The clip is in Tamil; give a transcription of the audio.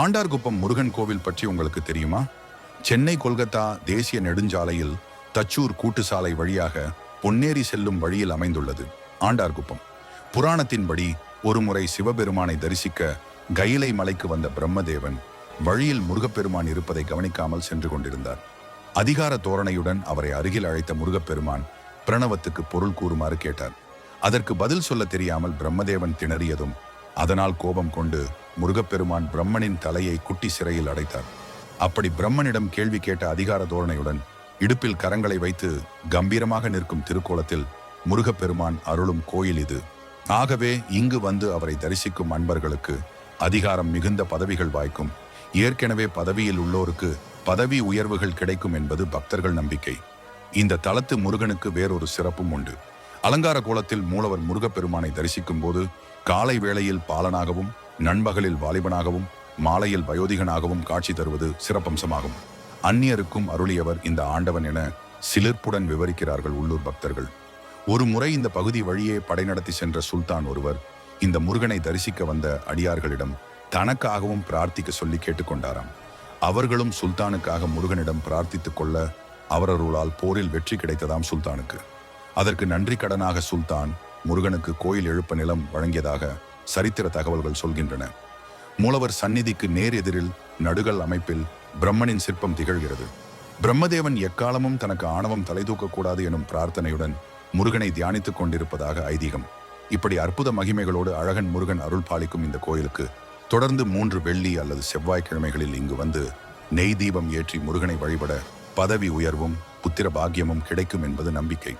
ஆண்டார்குப்பம் முருகன் கோவில் பற்றி உங்களுக்கு தெரியுமா? சென்னை கொல்கத்தா தேசிய நெடுஞ்சாலையில் தச்சூர் கூட்டுசாலை வழியாக பொன்னேரி செல்லும் வழியில் அமைந்துள்ளது ஆண்டார்குப்பம். புராணத்தின்படி ஒருமுறை சிவபெருமானை தரிசிக்க கயிலை மலைக்கு வந்த பிரம்மதேவன் வழியில் முருகப்பெருமான் இருப்பதை கவனிக்காமல் சென்று கொண்டிருந்தார். அதிகார தோரணையுடன் அவரை அருகில் அழைத்த முருகப்பெருமான் பிரணவத்துக்கு பொருள் கூறுமாறு கேட்டார். அதற்கு பதில் சொல்ல தெரியாமல் பிரம்மதேவன் திணறியதும் அதனால் கோபம் கொண்டு முருகப்பெருமான் பிரம்மனின் தலையை குட்டி சிறையில் அடைத்தார். அப்படி பிரம்மனிடம் கேள்வி கேட்ட அதிகார தோரணையுடன் இடுப்பில் கரங்களை வைத்து கம்பீரமாக நிற்கும் திருக்கோலத்தில் முருகப்பெருமான் அருளும் கோயில் இது. ஆகவே இங்கு வந்து அவரை தரிசிக்கும் அன்பர்களுக்கு அதிகாரம் மிகுந்த பதவிகள் வாய்க்கும். ஏற்கனவே பதவியில் உள்ளோருக்கு பதவி உயர்வுகள் கிடைக்கும் என்பது பக்தர்கள் நம்பிக்கை. இந்த தலத்து முருகனுக்கு வேறொரு சிறப்பும் உண்டு. அலங்கார கோலத்தில் மூலவர் முருகப்பெருமானை தரிசிக்கும் போது காலை வேளையில் பாலனாகவும், நண்பகலில் வாலிபனாகவும், மாலையில் வயோதிகனாகவும் காட்சி தருவது சிறப்பம்சமாகும். அந்நியருக்கும் அருளியவர் இந்த ஆண்டவன் என சிலிர்ப்புடன் விவரிக்கிறார்கள் உள்ளூர் பக்தர்கள். ஒரு முறை இந்த பகுதி வழியே படை நடத்தி சென்ற சுல்தான் ஒருவர் இந்த முருகனை தரிசிக்க வந்த அடியார்களிடம் தனக்காகவும் பிரார்த்திக்க சொல்லி கேட்டுக்கொண்டாராம். அவர்களும் சுல்தானுக்காக முருகனிடம் பிரார்த்தித்துக் கொள்ள அவரருளால் போரில் வெற்றி கிடைத்ததாம் சுல்தானுக்கு. அதற்கு நன்றி கடனாக சுல்தான் முருகனுக்கு கோயில் எழுப்ப நிலம் வழங்கியதாக சரித்திர தகவல்கள் சொல்கின்றன. மூலவர் சந்நிதிக்கு நேர் எதிரில் நடுகல் அமைப்பில் பிரம்மனின் சிற்பம் திகழ்கிறது. பிரம்மதேவன் எக்காலமும் தனக்கு ஆணவம் தலை தூக்கக்கூடாது எனும் பிரார்த்தனையுடன் முருகனை தியானித்துக் கொண்டிருப்பதாக ஐதீகம். இப்படி அற்புத மகிமைகளோடு அழகன் முருகன் அருள் பாலிக்கும் இந்த கோயிலுக்கு தொடர்ந்து 3 வெள்ளி அல்லது செவ்வாய்க்கிழமைகளில் இங்கு வந்து நெய் தீபம் ஏற்றி முருகனை வழிபட பதவி உயர்வும் புத்திர பாக்கியமும் கிடைக்கும் என்பது நம்பிக்கை.